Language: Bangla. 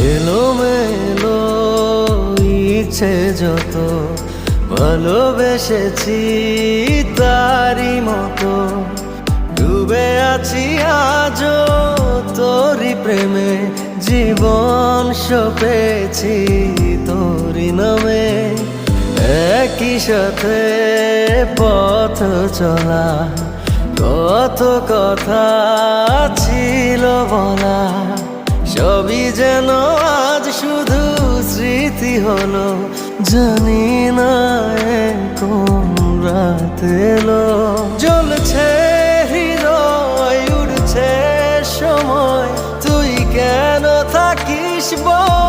এলোমেলো ইচ্ছে যত ভালোবেসেছি তারই মতো ডুবে আছি আজও তোরই প্রেমে জীবন সপেছি তোরই নামে একই সাথে পথ চলা কত কথা ছিল বলা সবই যেন আজ শুধু স্মৃতি হলো জানি না কোন রাত এলো জ্বলছে হৃদয় উড়ছে সময় তুই কেন থাকিস বল